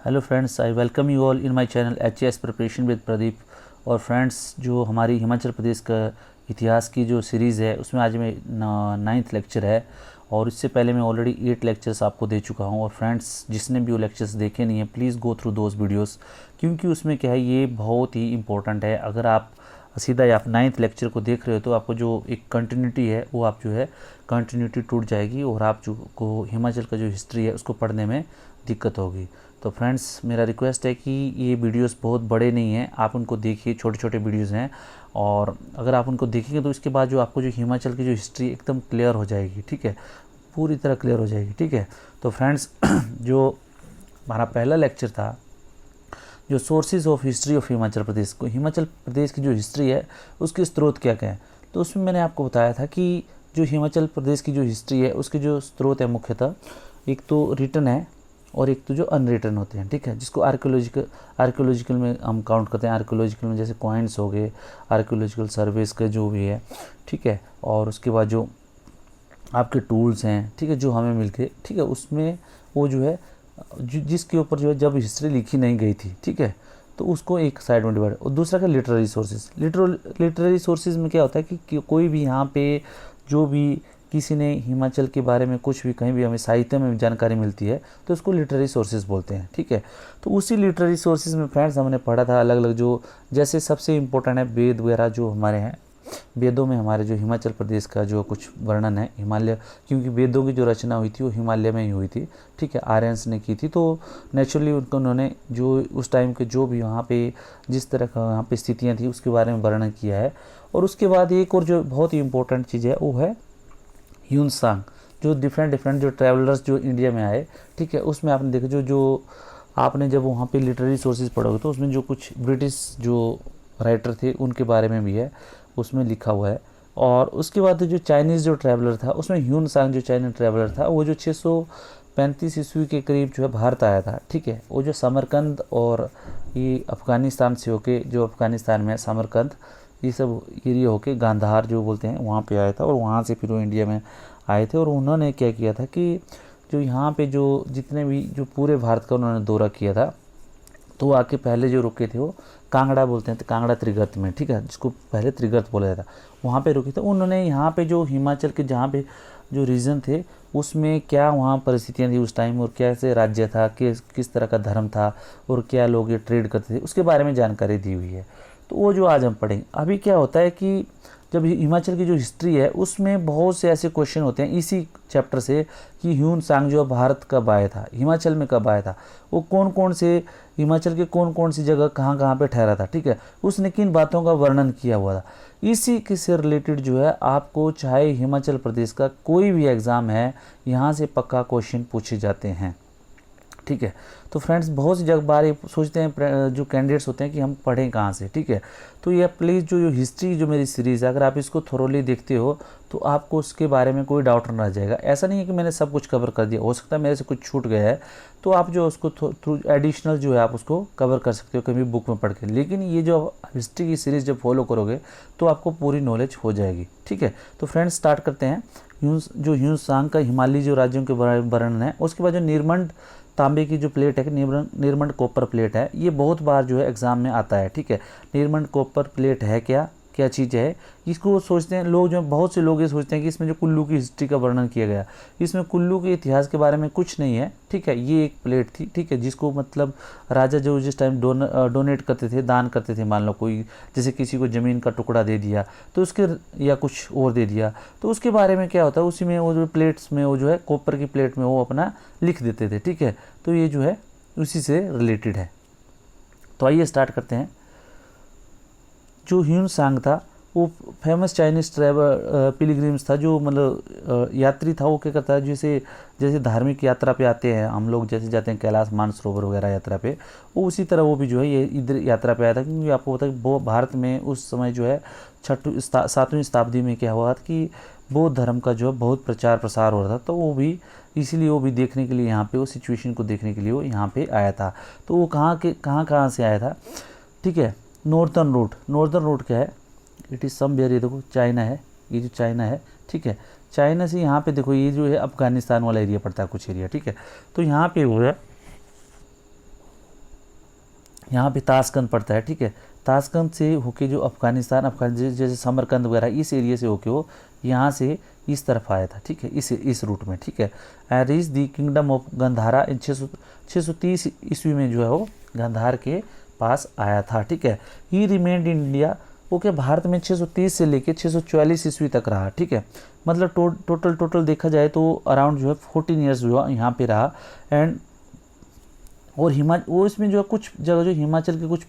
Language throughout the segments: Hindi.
Hello friends, I welcome you all in my channel HAS preparation with Pradeep. और फ्रेंड्स, जो हमारी हिमाचल प्रदेश का इतिहास की जो सीरीज़ है उसमें आज में 9th लेक्चर है। और इससे पहले मैं ऑलरेडी 8 लेक्चर्स आपको दे चुका हूं। और फ्रेंड्स, जिसने भी वो लेक्चर्स देखे नहीं है please go through those videos, क्योंकि उसमें क्या है, ये बहुत ही इंपॉर्टेंट है। अगर आप सीधा आप 9th लेक्चर को देख रहे हो तो आपको जो एक कंटिन्यूटी है वो आप जो है कंटिन्यूटी टूट जाएगी और आप जो को हिमाचल का जो हिस्ट्री है उसको पढ़ने में दिक्कत होगी। तो फ्रेंड्स, मेरा रिक्वेस्ट है कि ये वीडियोस बहुत बड़े नहीं हैं, आप उनको देखिए, छोटे छोटे वीडियोस हैं। और अगर आप उनको देखेंगे तो इसके बाद जो आपको जो हिमाचल की जो हिस्ट्री एकदम क्लियर हो जाएगी, ठीक है, पूरी तरह क्लियर हो जाएगी, ठीक है। तो फ्रेंड्स, जो हमारा पहला लेक्चर था, जो sources of history of Himachal Pradesh को, हिमाचल प्रदेश की जो हिस्ट्री है उसके स्रोत क्या क्या है, तो उसमें मैंने आपको बताया था कि जो हिमाचल प्रदेश की जो हिस्ट्री है उसके जो स्रोत है मुख्यतः एक तो रिटन है और एक तो जो अनरिटन होते हैं, ठीक है, जिसको आर्कियोलॉजिकल में हम काउंट करते हैं। आर्कियोलॉजिकल में जैसे कॉइन्स हो गए, आर्कियोलॉजिकल सर्वेस का जो भी है, ठीक है, और उसके बाद जो आपके टूल्स हैं, ठीक है, जो हमें मिलके, ठीक है, उसमें वो जो है जिसके ऊपर जो है जब हिस्ट्री लिखी नहीं गई थी, ठीक है, तो उसको एक साइड में डिवाइड। और दूसरा क्या, लिटरेरी सोर्सेज। लिटरेरी सोर्सेज में क्या होता है कि कोई भी यहाँ पे जो भी किसी ने हिमाचल के बारे में कुछ भी कहीं भी हमें साहित्य में जानकारी मिलती है तो उसको लिटरेरी सोर्सेज बोलते हैं, ठीक है। तो उसी लिटरेरी सोर्सेज में फ्रेंड्स हमने पढ़ा था अलग अलग, जो जैसे सबसे इम्पोर्टेंट है वेद वगैरह जो हमारे हैं। वेदों में हमारे जो हिमाचल प्रदेश का जो कुछ वर्णन है, हिमालय, क्योंकि वेदों की जो रचना हुई थी वो हिमालय में ही हुई थी, ठीक है, आर्यंस ने की थी। तो नेचुरली उन्होंने जो उस टाइम के जो भी वहाँ पे जिस तरह का वहाँ पे स्थितियाँ थी उसके बारे में वर्णन किया है। और उसके बाद एक और जो बहुत ही इंपॉर्टेंट चीज़ है वो है ह्यून-सांग। जो डिफरेंट जो ट्रैवलर्स जो इंडिया में आए, ठीक है, उसमें आपने देखा जो आपने जब वहाँ पे लिटरेरी सोर्सेज पढ़ोगे तो उसमें जो कुछ ब्रिटिश जो राइटर थे उनके बारे में भी है, उसमें लिखा हुआ है। और उसके बाद जो चाइनीज़ जो ट्रैवलर था उसमें ह्यून-सांग जो चाइनीज ट्रैवलर था वो जो 635 ईस्वी के करीब जो है भारत आया था, ठीक है। वो जो समरकंद और ये अफ़गानिस्तान से होके, जो अफ़गानिस्तान में समरकंद ये सब एरिया होके गांधार जो बोलते हैं वहाँ पे आया था और वहाँ से फिर वो इंडिया में आए थे। और उन्होंने क्या किया था कि जो यहाँ पे जो जितने भी जो पूरे भारत का उन्होंने दौरा किया था, तो वो आके पहले जो रुके थे वो कांगड़ा बोलते हैं, तो कांगड़ा त्रिगर्त में, ठीक है, जिसको पहले त्रिगर्त बोला जाता, वहाँ पे रुके थे। उन्होंने यहाँ पे जो हिमाचल के जहाँ पे जो रीजन थे उसमें क्या वहाँ परिस्थितियाँ थी उस टाइम और कैसे राज्य था, किस तरह का धर्म था और क्या लोग ये ट्रेड करते थे, उसके बारे में जानकारी दी हुई है। तो वो जो आज हम पढ़ेंगे। अभी क्या होता है कि जब हिमाचल की जो हिस्ट्री है उसमें बहुत से ऐसे क्वेश्चन होते हैं इसी चैप्टर से कि ह्यून-सांग जो भारत कब आया था, हिमाचल में कब आया था, वो कौन कौन से हिमाचल के कौन कौन सी जगह कहाँ कहाँ पे ठहरा था, ठीक है, उसने किन बातों का वर्णन किया हुआ था। इसी के से रिलेटेड जो है आपको चाहे हिमाचल प्रदेश का कोई भी एग्ज़ाम है, यहाँ से पक्का क्वेश्चन पूछे जाते हैं, ठीक है। तो फ्रेंड्स, बहुत सी जगह बार सोचते हैं जो कैंडिडेट्स होते हैं कि हम पढ़ें कहाँ से, ठीक है। तो ये प्लीज़ जो हिस्ट्री जो मेरी सीरीज़ है, अगर आप इसको थोरोली देखते हो तो आपको उसके बारे में कोई डाउट नहीं रह जाएगा। ऐसा नहीं है कि मैंने सब कुछ कवर कर दिया, हो सकता है मेरे से कुछ छूट गया है, तो आप जो उसको थ्रू एडिशनल जो है आप उसको कवर कर सकते हो कभी बुक में पढ़ के। लेकिन ये जो हिस्ट्री की सीरीज़ जब फॉलो करोगे तो आपको पूरी नॉलेज हो जाएगी, ठीक है। तो फ्रेंड्स, स्टार्ट करते हैं। ह्यून-सांग का हिमालयी जो राज्यों के वर्णन है। उसके बाद जो निर्मंड तांबे की जो प्लेट है, निर्मंड कॉपर प्लेट है, ये बहुत बार जो है एग्जाम में आता है, ठीक है। निर्मंड कॉपर प्लेट है क्या चीज़ है, इसको सोचते हैं लोग, जो बहुत से लोग ये सोचते हैं कि इसमें जो कुल्लू की हिस्ट्री का वर्णन किया गया, इसमें कुल्लू के इतिहास के बारे में कुछ नहीं है, ठीक है। ये एक प्लेट थी, ठीक है, जिसको मतलब राजा जो जिस टाइम डोनेट करते थे, दान करते थे, मान लो कोई जैसे किसी को ज़मीन का टुकड़ा दे दिया तो उसके, या कुछ और दे दिया, तो उसके बारे में क्या होता है, उसी में वो जो प्लेट्स में वो जो है कॉपर की प्लेट में वो अपना लिख देते थे, ठीक है। तो ये जो है उसी से रिलेटेड है। तो आइए स्टार्ट करते हैं। जो ह्यून-सांग था वो फेमस चाइनीज़ ट्रैवल पिलग्रिम्स था, जो मतलब यात्री था। वो क्या करता है, जैसे धार्मिक यात्रा पे आते हैं हम लोग, जैसे जाते हैं कैलाश मानसरोवर वगैरह यात्रा पे, वो उसी तरह वो भी जो है ये इधर यात्रा पे आया था। क्योंकि आपको पता है वो भारत में उस समय जो है 7वीं शताब्दी में क्या हुआ था कि बौद्ध धर्म का जो है बहुत प्रचार प्रसार हो रहा था, तो वो भी इसीलिए वो भी देखने के लिए यहाँ पे, वो सिचुएशन को देखने के लिए वो यहाँ पे आया था। तो वो कहाँ से आया था, ठीक है। नॉर्दर्न रूट क्या है, इट इज़ समवेयर, ये देखो चाइना है, ये जो चाइना है, ठीक है, चाइना से यहाँ पे देखो ये जो है अफगानिस्तान वाला एरिया पड़ता है, कुछ एरिया, ठीक है। तो यहाँ पे वो है यहाँ पे ताशकंद पड़ता है, ठीक है। ताशकंद से होके जो अफगानिस्तान जैसे समरकंद वगैरह इस एरिया से होके वो यहाँ से इस तरफ आया था, ठीक है, इस रूट में, ठीक है। And reach the kingdom of Gandhara in 630 ईस्वी में जो है वो गंधार के पास आया था, ठीक है। ही remained in India, okay, Bharat में 630 से लेके 644 ईस्वी तक रहा, ठीक है। मतलब टोटल देखा जाए तो अराउंड जो है 14 ईयर्स जो है यहाँ पे रहा। एंड और इसमें जो है कुछ जगह जो हिमाचल के कुछ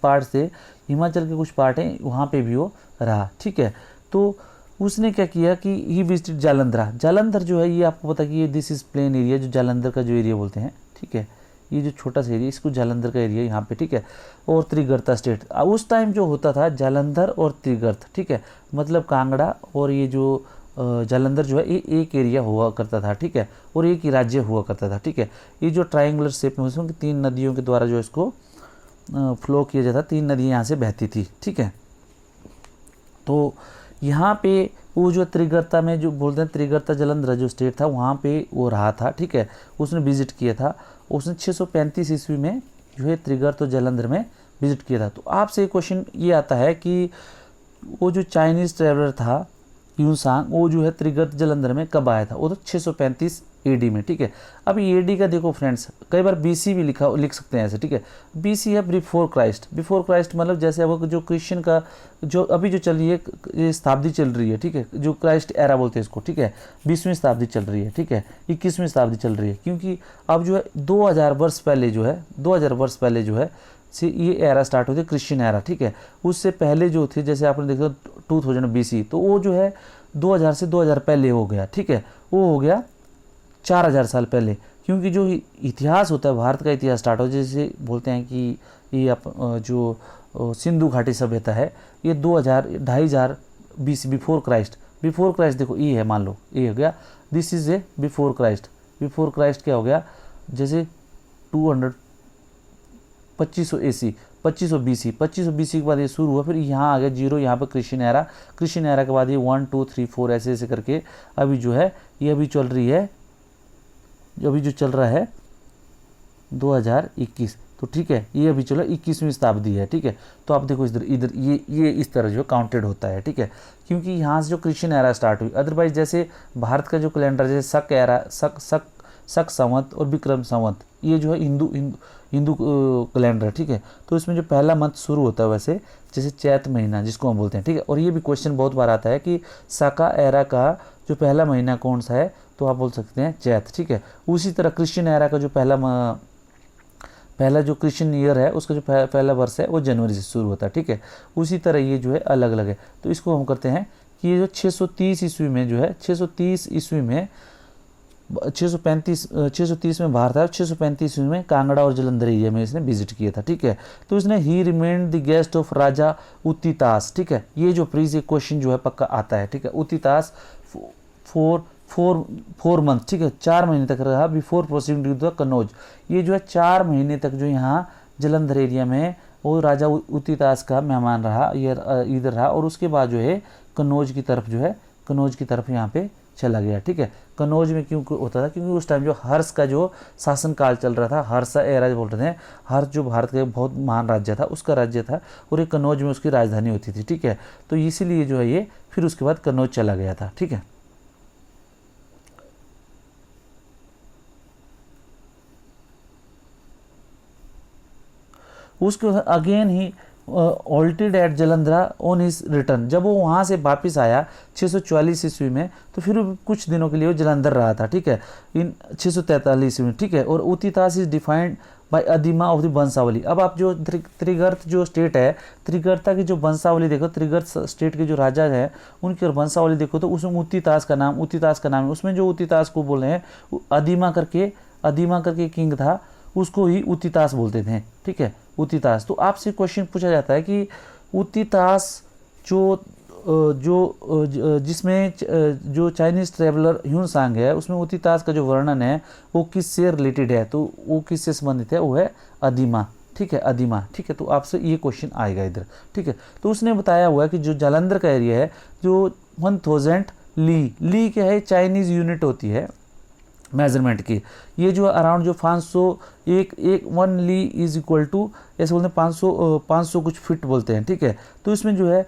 पार्ट हैं वहाँ पे भी वो रहा, ठीक है। तो उसने क्या किया कि ही विजिटेड जालंधर जो है ये आपको पता कि ये दिस इज़ प्लेन एरिया, जो जालंधर का जो एरिया बोलते हैं, ठीक है, ये जो छोटा सा एरिया इसको जालंधर का एरिया यहाँ पे, ठीक है। और त्रिगर्ता स्टेट उस टाइम जो होता था जालंधर और त्रिगर्त, ठीक है, मतलब कांगड़ा और ये जो जालंधर जो है ये एक एरिया हुआ करता था, ठीक है, और एक ही राज्य हुआ करता था, ठीक है। ये जो ट्रायंगुलर शेप में उसमें 3 नदियों के द्वारा जो इसको फ्लो किया जाता, 3 नदियाँ यहाँ से बहती थी, ठीक है। तो यहाँ पे वो जो त्रिगर्ता में जो बोलते हैं त्रिगर्ता जालंधर जो स्टेट था वहाँ पे वो रहा था, ठीक है, उसने विजिट किया था। उसने 635 ईस्वी में जो है त्रिगर्त और जालंधर में विजिट किया था। तो आपसे क्वेश्चन ये आता है कि वो जो चाइनीज़ ट्रेवलर था ह्यूनसांग वो जो है त्रिगर्त जालंधर में कब आया था, वो तो 635 एडी में, ठीक है। अब एडी का देखो फ्रेंड्स, कई बार बीसी भी लिख सकते हैं ऐसे, ठीक है। बीसी है बिफोर क्राइस्ट मतलब जैसे अब जो क्रिश्चियन का जो अभी जो चल रही है ये शताब्दी चल रही है, ठीक है, जो क्राइस्ट एरा बोलते हैं इसको, ठीक है, 20वीं शताब्दी चल रही है, ठीक है, 21वीं शताब्दी चल रही है, क्योंकि अब जो है 2000 वर्ष पहले जो है से ये एरा स्टार्ट होती है क्रिश्चियन एरा, ठीक है। उससे पहले जो थे जैसे आपने देखा 2000 बीसी, तो वो जो है 2000 से 2000 पहले हो गया, ठीक है, वो हो गया 4000 साल पहले। क्योंकि जो इतिहास होता है भारत का इतिहास स्टार्ट हो, जैसे बोलते हैं कि ये जो सिंधु घाटी सभ्यता है ये 2500 बीसी बिफोर क्राइस्ट देखो ये है, मान लो ये हो गया, this is a before Christ क्या हो गया, जैसे 2500 एसी 2500 बीसी के बाद ये शुरू हुआ, फिर यहाँ आ गया 0, यहाँ पर क्रिश्चियन एरा के बाद ये 1 2 3 4 ऐसे करके अभी जो है ये अभी चल रही है, अभी जो चल रहा है 2021, तो ठीक है, ये अभी चलो 21वीं शताब्दी है, ठीक है। तो आप देखो इधर ये इस तरह जो काउंटेड होता है, ठीक है, क्योंकि यहाँ से जो क्रिश्चियन एरा स्टार्ट हुई। अदरवाइज जैसे भारत का जो कैलेंडर जैसे शक संवत और विक्रम संवत ये जो है हिंदू कैलेंडर है, ठीक है। तो इसमें जो पहला मंथ शुरू होता है वैसे जैसे चैत महीना जिसको हम बोलते हैं, ठीक है। और ये भी क्वेश्चन बहुत बार आता है कि साका एरा का जो पहला महीना कौन सा है, तो आप बोल सकते हैं चैत, ठीक है। उसी तरह क्रिश्चियन एरा का जो पहला जो क्रिश्चियन ईयर है उसका जो पहला वर्ष है वो जनवरी से शुरू होता है, ठीक है। उसी तरह ये जो है अलग अलग है। तो इसको हम करते हैं कि ये जो 630 ईस्वी में जो है 630 ईस्वी में 630 में बाहर था, 635 ईस्वी में कांगड़ा और जालंधर एरिया में इसने विजिट किया था, ठीक है। तो इसने ही remained the guest of Raja Uttitas, ठीक है। ये जो प्रीज क्वेश्चन जो है पक्का आता है, ठीक है। उत्तितास फोर मंथ, ठीक है, 4 महीने तक रहा before proceeding to the Kannauj. ये जो है 4 महीने तक जो यहाँ जालंधर एरिया में वो राजा उत्तितास का मेहमान रहा, ये इधर रहा, और उसके बाद जो है कन्नौज की तरफ यहाँ पे चला गया, ठीक है। कन्नौज में क्यों होता था, क्योंकि उस टाइम जो हर्ष का जो शासन काल चल रहा था, हर्ष एरा बोल रहे थे, हर्ष जो भारत का बहुत महान राज्य था उसका राज्य था, और ये कन्नौज में उसकी राजधानी होती थी, ठीक है। तो इसीलिए जो है ये फिर उसके बाद कन्नौज चला गया था, ठीक है। उसके बाद again he halted at Jalandhara on his return, जब वो वहाँ से वापस आया 644 ईस्वी में, तो फिर कुछ दिनों के लिए वो जलंधर रहा था, ठीक है, इन 643 ईस्वी में, ठीक है। और उत्तितास इज डिफाइंड बाय अधिमा ऑफ द वंशावली। अब आप जो त्रिगर्त जो स्टेट है, त्रिगर्ता की जो वंशावली देखो, त्रिगर्त स्टेट के जो राजा है उनकी वंशावली देखो, तो उसमें उत्तितास का नाम है। उसमें जो उत्तितास को बोले हैं अधिमा करके किंग था, उसको ही उत्तितास बोलते थे, ठीक है, उत्तितास। तो आपसे क्वेश्चन पूछा जाता है कि उत्तितास जिसमें जो चाइनीज़ ट्रेवलर ह्यूनसांग है उसमें उत्तितास का जो वर्णन है वो किससे रिलेटेड है, तो वो किससे संबंधित है, वो है अधिमा, ठीक है, अधिमा, ठीक है। तो आपसे ये क्वेश्चन आएगा इधर, ठीक है। तो उसने बताया हुआ है कि जो जालंधर का एरिया है जो 1000 ली क्या है, चाइनीज़ यूनिट होती है, मेजरमेंट की। ये जो अराउंड जो 500 एक 1 ली इज इक्वल टू ऐसे बोलते हैं 500 कुछ फिट बोलते हैं, ठीक है। तो इसमें जो है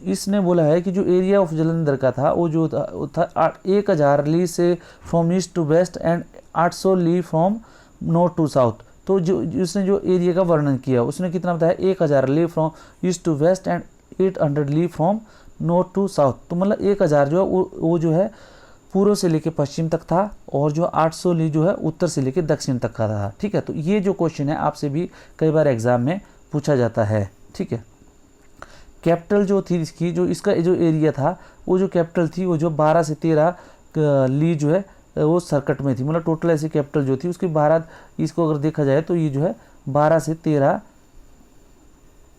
इसने बोला है कि जो एरिया ऑफ जालंधर का था वो जो था, वो था 1000 ली से from east to west and 800 li from north to south. तो जो उसने जो एरिया का वर्णन किया उसने कितना बताया, 1000 li from east to west and 800 li from north to south. तो मतलब 1000 जो है वो जो है पूर्व से लेकर पश्चिम तक था, और जो 800 ली जो है उत्तर से लेकर दक्षिण तक का था, ठीक है। तो ये जो क्वेश्चन है आपसे भी कई बार एग्जाम में पूछा जाता है, ठीक है। कैपिटल जो थी इसकी, जो इसका जो एरिया था वो जो कैपिटल थी वो जो 12 से 13 ली जो है वो सर्कट में थी, मतलब टोटल ऐसी कैपिटल जो थी उसकी 12, इसको अगर देखा जाए तो ये जो है 12 से 13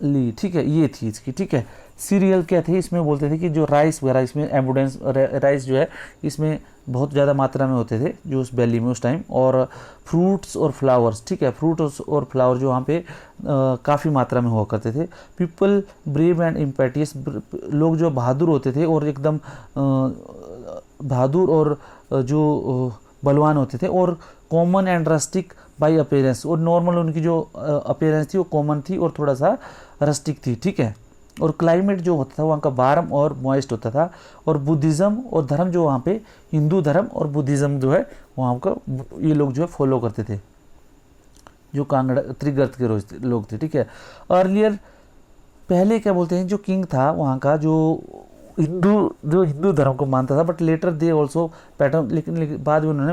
ली, ठीक है, ये थी इसकी, ठीक है। सीरियल क्या थे, इसमें बोलते थे कि जो राइस वगैरह इसमें एबुडेंस राइस जो है इसमें बहुत ज़्यादा मात्रा में होते थे जो उस वैली में उस टाइम, और फ्रूट्स और फ्लावर्स, ठीक है, फ्रूट्स और फ्लावर जो वहाँ पे काफ़ी मात्रा में हुआ करते थे। पीपल ब्रेव एंड इम्पेटियस, लोग जो बहादुर होते थे और एकदम बहादुर और जो बलवान होते थे, और common and rustic by appearance, और नॉर्मल उनकी जो अपीयरेंस थी वो कॉमन थी और थोड़ा सा रस्टिक थी, ठीक है। और क्लाइमेट जो होता था वहाँ का वार्म और मॉइस्ट होता था, और बुद्धिज़्म और धर्म जो वहाँ पे हिंदू धर्म और बुद्धिज़्म जो है वहाँ का ये लोग जो है फॉलो करते थे, जो कांगड़ा त्रिगर्त के लोग थे, ठीक है। अर्लियर पहले क्या बोलते हैं जो किंग था वहाँ का जो हिंदू धर्म को मानता था, but later they also patron, लेकिन बाद में उन्होंने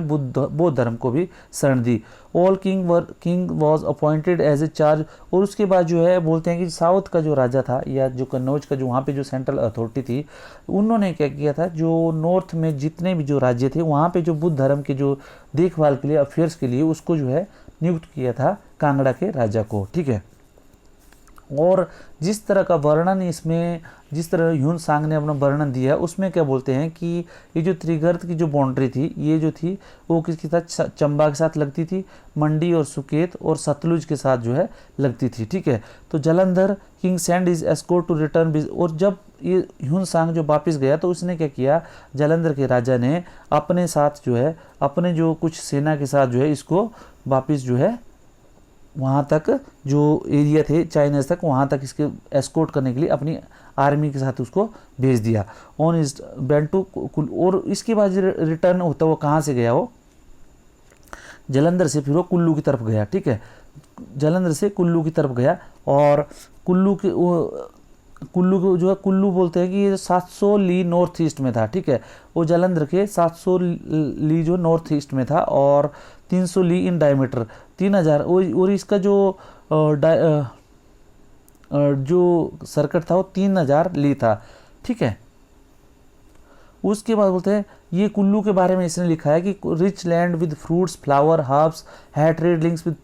बौद्ध धर्म को भी शरण दी। All king was appointed as a charge, और उसके बाद जो है बोलते हैं कि साउथ का जो राजा था या जो कन्नौज का जो वहाँ पे जो सेंट्रल अथॉरिटी थी, उन्होंने क्या किया था, जो नॉर्थ में जितने भी जो राज्य थे वहाँ पे जो बुद्ध धर्म के जो देखभाल के लिए अफेयर्स के लिए उसको जो है नियुक्त किया था कांगड़ा के राजा को, ठीक है। और जिस तरह का वर्णन इसमें, जिस तरह ह्यून सांग ने अपना वर्णन दिया उसमें क्या बोलते हैं कि ये जो त्रिगर्त की जो बाउंड्री थी ये जो थी वो किसके साथ, चंबा के साथ लगती थी, मंडी और सुकेत और सतलुज के साथ जो है लगती थी, ठीक है। तो Jalandhar king send is escort to return, और जब ये ह्यून सांग जो वापस गया तो उसने क्या किया, जालंधर के राजा ने अपने साथ जो है अपने जो कुछ सेना के साथ जो है इसको वापस जो है वहाँ तक जो एरिया थे चाइनीज तक, वहाँ तक इसके एस्कोर्ट करने के लिए अपनी आर्मी के साथ उसको भेज दिया ऑन इज बेंटू। और इसके बाद रिटर्न होता वो कहाँ से गया, वो जालंधर से फिर वो कुल्लू की तरफ गया, ठीक है। जालंधर से कुल्लू की तरफ गया, और कुल्लू को जो है कुल्लू बोलते हैं कि ये 700 ली नॉर्थ ईस्ट में था, ठीक है। वो जालंधर के 700 ली जो नॉर्थ ईस्ट में था, और 300 ली इन डायमीटर 3000, और इसका जो सर्कट था वो 3000 ली था, ठीक है। उसके बाद बोलते हैं ये कुल्लू के बारे में इसने लिखा है कि rich land with fruits flower herbs had trade links with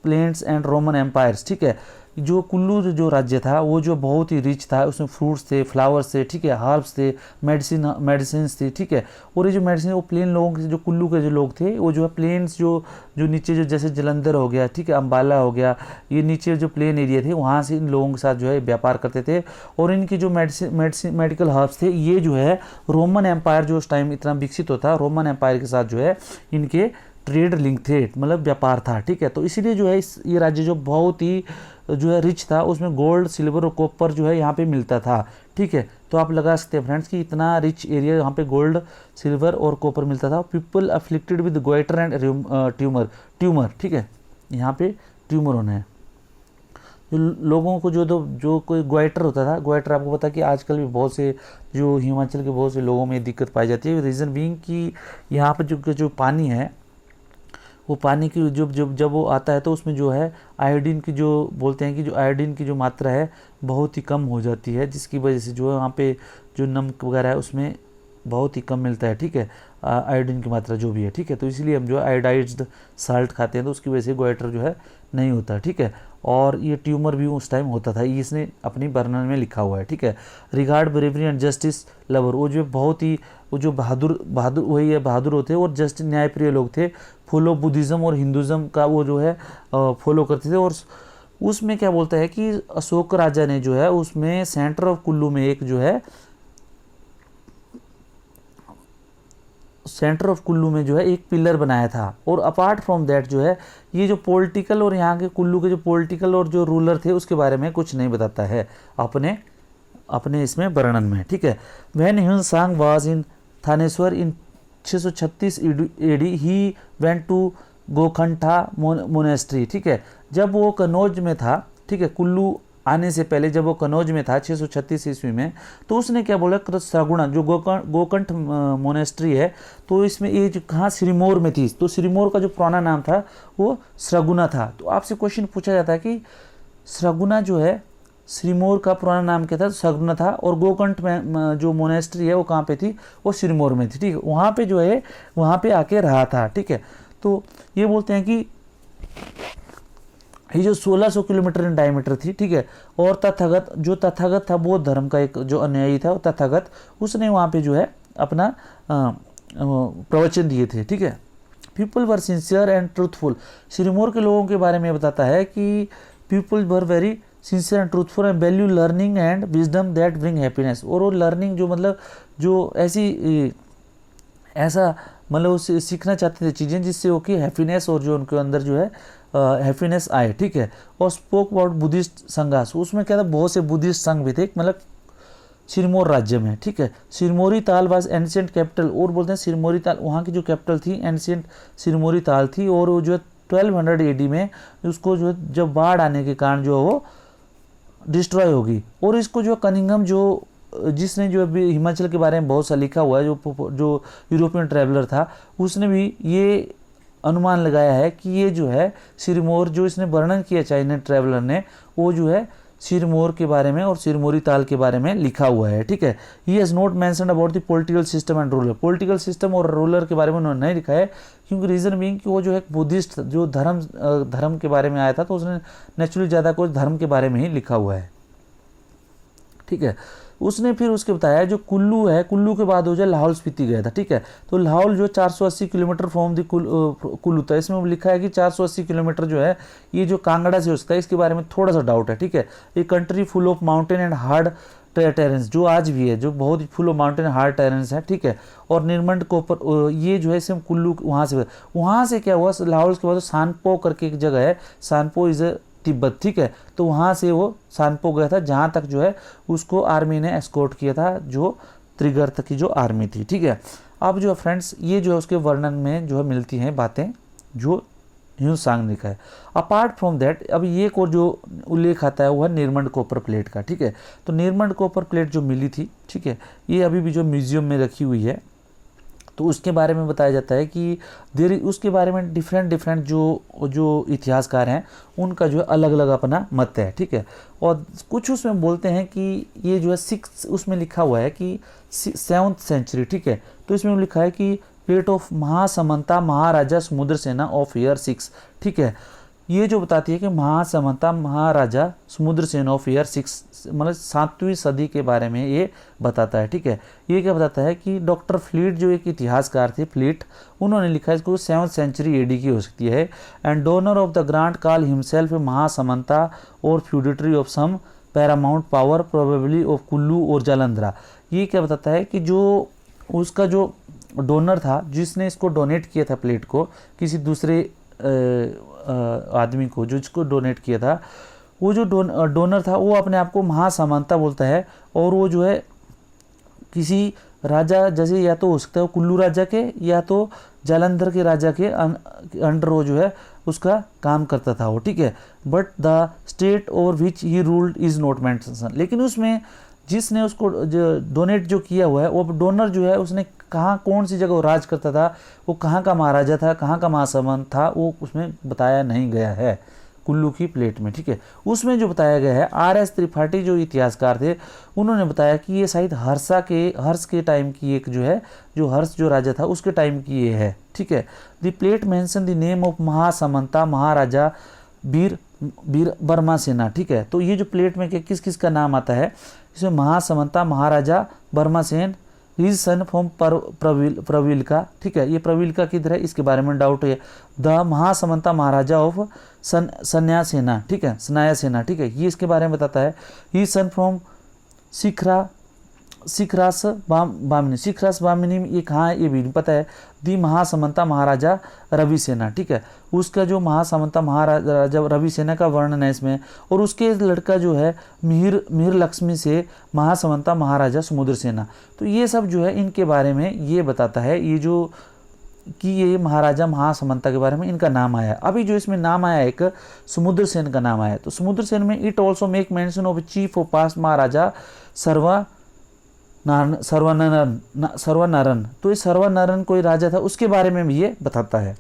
plants and Roman empires, ठीक है। जो कुल्लू जो राज्य था वो जो बहुत ही रिच था, उसमें फ्रूट्स थे, फ्लावर्स थे, ठीक है, हर्ब्स थे, मेडिसिन थी, ठीक है। और ये जो मेडिसिन वो प्लेन लोगों के जो कुल्लू के जो लोग थे वो जो है प्लेन्स जो नीचे जो जैसे जालंधर हो गया, ठीक है, अम्बाला हो गया, ये नीचे जो प्लेन एरिया थे वहाँ से इन लोगों के साथ जो है व्यापार करते थे। और इनकी जो मेडिकल हर्ब्स थे ये जो है रोमन एम्पायर जो उस टाइम इतना विकसित होता, रोमन एम्पायर के साथ जो है इनके ट्रेड लिंक थे, मतलब व्यापार था, ठीक है। तो इसीलिए जो है ये राज्य जो बहुत ही जो है रिच था, उसमें गोल्ड सिल्वर और कॉपर जो है यहाँ पे मिलता था, ठीक है। तो आप लगा सकते हैं फ्रेंड्स कि इतना रिच एरिया यहाँ पे गोल्ड सिल्वर और कॉपर मिलता था। People afflicted with goitre and tumour, ठीक है, यहाँ पे ट्यूमर होना है जो लोगों को जो कोई गोइटर होता था। गोइटर आपको पता है कि आजकल भी बहुत से जो हिमाचल के बहुत से लोगों में दिक्कत पाई जाती है, रीज़न बीइंग कि यहाँ पर जो पानी है वो पानी की जब वो आता है तो उसमें जो है आयोडीन की जो बोलते हैं कि जो आयोडीन की जो मात्रा है बहुत ही कम हो जाती है, जिसकी वजह से जो है वहाँ पे जो नमक वगैरह है उसमें बहुत ही कम मिलता है, ठीक है, आयोडीन की मात्रा जो भी है, ठीक है। तो इसलिए हम जो है आयोडाइज्ड साल्ट खाते हैं तो उसकी वजह से गोइटर जो है नहीं होता, ठीक है। और ये ट्यूमर भी उस टाइम होता था, ये इसने अपनी वर्णन में लिखा हुआ है, ठीक है। Regard bravery and justice lover, वो जो बहुत ही वो जो बहादुर वही है, बहादुर होते और जस्ट न्यायप्रिय लोग थे। फॉलो बुद्धिज़्म और हिंदुज़्म का वो जो है फॉलो करते थे। और उसमें क्या बोलता है कि अशोक राजा ने जो है उसमें सेंटर ऑफ कुल्लू में एक जो है सेंटर ऑफ कुल्लू में जो है एक पिलर बनाया था। और अपार्ट फ्रॉम दैट जो है ये जो पॉलिटिकल और यहाँ के कुल्लू के जो पॉलिटिकल और जो रूलर थे उसके बारे में कुछ नहीं बताता है अपने इसमें वर्णन में, ठीक है। When Hiuen Tsang was in Thaneshwar in 636 AD he went to Gokantha monastery, ठीक है। जब वो कनौज में था, ठीक है, कुल्लू आने से पहले जब वो कनौज में था 636 ईस्वी में, तो उसने क्या बोला, सगुणा जो गोकंठ मोनेस्ट्री है, तो इसमें ये जो कहाँ सिरमौर में थी, तो सिरमौर का जो पुराना नाम था वो सगुना था। तो आपसे क्वेश्चन पूछा जाता है कि सगुना जो है सिरमौर का पुराना नाम क्या था, सगुना था, और गोकंठ में जो मोनेस्ट्री है वो कहाँ पे थी, वो सिरमौर में थी, ठीक है। वहाँ पे जो है वहाँ पे आके रहा था, ठीक है। तो ये बोलते हैं कि ये जो 1600 किलोमीटर इन डायमीटर थी, ठीक है। और तथागत था बौद्ध धर्म का एक जो अनुयायी था, तथागत, उसने वहाँ पे जो है अपना प्रवचन दिए थे, ठीक है। People were sincere and truthful. Sirmaur के लोगों के बारे में बताता है कि people were very sincere and truthful and value learning and wisdom that bring happiness. और वो लर्निंग जो मतलब जो ऐसा मतलब उसे सीखना चाहते थे चीज़ें जिससे वो कि हैप्पीनेस और जो उनके अंदर जो है हैप्पीनेस आए, ठीक है। और स्पोक अबाउट बुद्धिस्ट संघास, उसमें क्या था, बहुत से बुद्धिस्ट संघ भी थे, मतलब सिरमौर राज्य में, ठीक है। सिरमौरी ताल वाज एंशिएंट कैपिटल, और बोलते हैं सिरमौरी ताल वहाँ की जो कैपिटल थी एंशिएंट सिरमौरी ताल थी। और वो जो है 1200 एडी में उसको जो है जब बाढ़ आने के कारण जो है वो डिस्ट्रॉय होगी। और इसको जो कनिंघम जो जिसने जो अभी हिमाचल के बारे में बहुत सा लिखा हुआ है, जो यूरोपियन ट्रैवलर था, उसने भी ये अनुमान लगाया है कि ये जो है सिरमौर जो इसने वर्णन किया चाइनीज ट्रैवलर ने, वो जो है सिरमौर के बारे में और सिरमौरी ताल के बारे में लिखा हुआ है, ठीक है। He has not mentioned about the political system and ruler. Political system और रूलर के बारे में उन्होंने नहीं लिखा है, क्योंकि रीज़न बीइंग कि वो जो है बुद्धिस्ट जो धर्म के बारे में आया था, तो उसने नेचुरली ज़्यादा कुछ धर्म के बारे में ही लिखा हुआ है, ठीक है। उसने फिर उसके बताया जो कुल्लू है, कुल्लू के बाद हो जाए लाहौल स्पीति गया था, ठीक है। तो लाहौल जो 480 किलोमीटर फ्रॉम द कुल्लू था, इसमें लिखा है कि 480 किलोमीटर जो है ये जो कांगड़ा से हो सकता है, इसके बारे में थोड़ा सा डाउट है, ठीक है। ये country full of mountain and hard terrains जो आज भी है, जो बहुत ही full of mountain hard terrains है, ठीक है। और निर्मंड कोपर ये जो है सिर्फ कुल्लू वहाँ से क्या हुआ, लाहौल के बाद सानपो करके एक जगह है, सानपो इज तिब्बत, ठीक है। तो वहाँ से वो सानपो गया था, जहाँ तक जो है उसको आर्मी ने एस्कॉर्ट किया था, जो त्रिगर्त की जो आर्मी थी, ठीक है। अब जो फ्रेंड्स ये जो है उसके वर्णन में जो है मिलती हैं बातें जो ह्यून-सांग ने लिखा है। अपार्ट फ्रॉम दैट अब ये को जो उल्लेख आता है वो है निर्मंड कॉपर प्लेट का, ठीक है। तो निर्मंड कॉपर प्लेट जो मिली थी, ठीक है, ये अभी भी जो म्यूजियम में रखी हुई है, तो उसके बारे में बताया जाता है कि उसके बारे में डिफरेंट जो इतिहासकार हैं उनका जो है अलग अलग अपना मत है, ठीक है। और कुछ उसमें बोलते हैं कि ये जो है 6 उसमें लिखा हुआ है कि 7th सेंचुरी, ठीक है। तो इसमें लिखा है कि प्लेट ऑफ महासमंता महाराजा समुद्र सेना ऑफ ईयर 6, ठीक है। ये जो बताती है कि महासमंता महाराजा समुद्र सेना ऑफ ईयर 6 मतलब 7वीं सदी के बारे में ये बताता है, ठीक है। ये क्या बताता है कि डॉक्टर फ्लीट जो एक इतिहासकार थे, फ्लीट, उन्होंने लिखा है इसको 7th सेंचुरी एडी की हो सकती है। And donor of the grant call himself Mahasamanta और feudatory of some paramount power probably of Kullu और जालंधरा। ये क्या बताता है कि जो उसका जो डोनर था, जिसने इसको डोनेट किया था प्लेट को, किसी दूसरे आदमी को जो इसको डोनेट किया था, वो जो डोनर था वो अपने आप को महासमंता बोलता है। और वो जो है किसी राजा जैसे या तो हो सकता है कुल्लू राजा के या तो जालंधर के राजा के अंडर वो जो है उसका काम करता था वो, ठीक है। But the state over which he ruled is not mention. लेकिन उसमें जिसने उसको डोनेट जो किया हुआ है वो डोनर जो है उसने कहाँ कौन सी जगह वो राज करता था, वो कहाँ का महाराजा था, कहाँ का महासमंत था, वो उसमें बताया नहीं गया है कुल्लू की प्लेट में, ठीक है। उसमें जो बताया गया है RS त्रिपाठी जो इतिहासकार थे, उन्होंने बताया कि ये शायद हर्ष के टाइम की एक जो है, जो हर्ष जो राजा था उसके टाइम की ये है, ठीक है। The plate mention the name of Mahasamanta Maharaja Vir Barma Sena, ठीक है। तो ये जो प्लेट में किस किस का नाम आता है, इसमें Mahasamanta Maharaja Barma Sen his son from Pravil का, ठीक है। ये प्रवील का किधर है इसके बारे में डाउट है। द महासमंता महाराजा ऑफ सन्या सेना, ठीक है, सनाया सेना, ठीक है, ये इसके बारे में बताता है। ही सन फ्रॉम शिखरा शिखरास बामिनी, शिखरास बामिनी ये कहाँ है ये भी नहीं पता है। दी महासमंता महाराजा रवि सेना, ठीक है, उसका जो महासमंता महाराजा रवि सेना का वर्णन है इसमें, और उसके लड़का जो है मिहिर लक्ष्मी से महासमंता महाराजा समुद्र सेना। तो ये सब जो है इनके बारे में ये बताता है, ये जो कि ये महाराजा महासमंता के बारे में इनका नाम आया। अभी जो इसमें नाम आया एक समुद्र सेन का नाम आया, तो समुद्र सेन में it also make mention of chief of past Maharaja Sarvanaran. तो ये सर्वनरन कोई राजा था, उसके बारे में भी ये बताता है,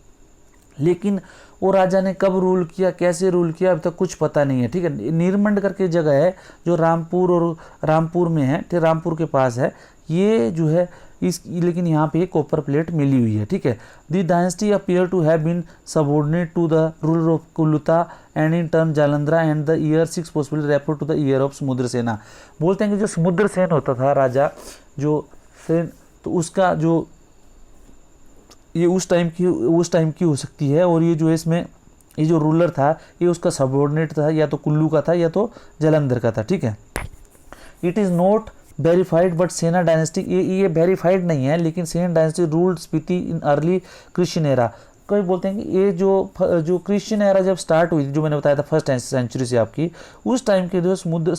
लेकिन वो राजा ने कब रूल किया, कैसे रूल किया, अभी तक कुछ पता नहीं है, ठीक है। नीरमंड करके जगह है जो रामपुर में है, ठीक, रामपुर के पास है ये जो है लेकिन यहाँ पे कॉपर प्लेट मिली हुई है, ठीक है। The dynasty appear to have been subordinate to the ruler of Kuluta and in turn Jalandhara and the year 6 possible refer to the year of Samudra Sena. बोलते हैं कि जो समुद्र सेन होता था राजा जो सेन, तो उसका जो ये उस टाइम की हो सकती है, और ये जो इसमें ये जो रूलर था ये उसका सबऑर्डिनेट था, या तो कुल्लू का था या तो जालंधर का था, ठीक है। It is not verified but सेना डायनेस्टी, ये वेरीफाइड नहीं है, लेकिन सेना dynasty ruled Spiti in early Christian era. कई बोलते हैं कि ये जो क्रिश्चियन एरा जब स्टार्ट हुई, जो मैंने बताया था फर्स्ट सेंचुरी से आपकी, उस टाइम के जो समुद्र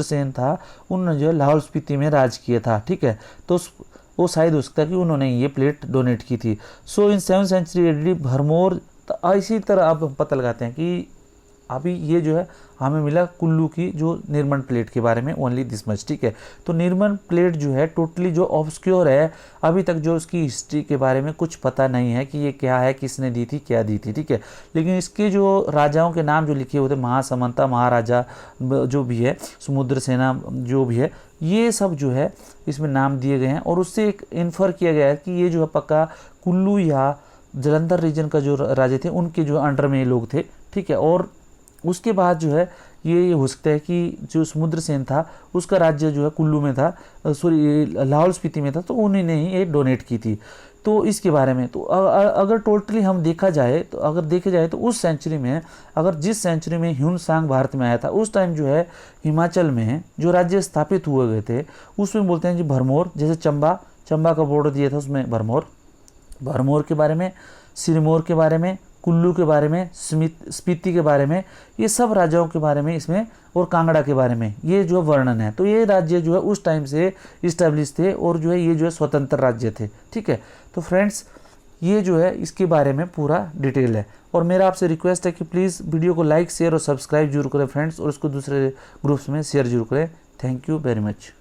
सेन था उन्होंने जो लाहौल स्पीति में राज किया था, ठीक है। तो वो शायद हो सकता है कि उन्होंने ये प्लेट डोनेट की थी। सो इन 7th सेंचुरी एडी भरमौर। इसी तरह आप हम पता लगाते हैं कि अभी ये जो है हमें मिला कुल्लू की जो निर्मल प्लेट के बारे में ओनली दिस मच, ठीक है। तो निर्मल प्लेट जो है टोटली जो ऑब्सक्योर है, अभी तक जो उसकी हिस्ट्री के बारे में कुछ पता नहीं है कि ये क्या है, किसने दी थी, क्या दी थी, ठीक है। लेकिन इसके जो राजाओं के नाम जो लिखे हुए थे, महासमंता महाराजा जो भी है, समुद्र सेना जो भी है, ये सब जो है इसमें नाम दिए गए हैं, और उससे एक इन्फर किया गया है कि ये जो है पक्का कुल्लू या जालंधर रीजन का जो राजे थे उनके जो अंडर में ये लोग थे, ठीक है। और उसके बाद जो है ये हो सकता है कि जो समुद्र सेन था उसका राज्य जो है कुल्लू में था, सॉरी लाहौल स्पीति में था, तो उन्होंने ही ये डोनेट की थी। तो इसके बारे में तो अगर टोटली हम देखे जाए तो उस सेंचुरी में, अगर जिस सेंचुरी में ह्यून-सांग भारत में आया था, उस टाइम जो है हिमाचल में जो राज्य स्थापित हुए गए थे उसमें बोलते हैं जी भरमौर, जैसे चंबा का बॉर्डर दिया था उसमें भरमौर के बारे में, सिरमौर के बारे में, कुल्लू के बारे में, स्पीति के बारे में, ये सब राजाओं के बारे में इसमें, और कांगड़ा के बारे में ये जो वर्णन है। तो ये राज्य जो है उस टाइम से इस्टेब्लिश थे, और जो है ये जो है स्वतंत्र राज्य थे, ठीक है। तो फ्रेंड्स ये जो है इसके बारे में पूरा डिटेल है, और मेरा आपसे रिक्वेस्ट है कि प्लीज़ वीडियो को लाइक शेयर और सब्सक्राइब जरूर करें फ्रेंड्स, और उसको दूसरे ग्रुप्स में शेयर जरूर करें। Thank you very much.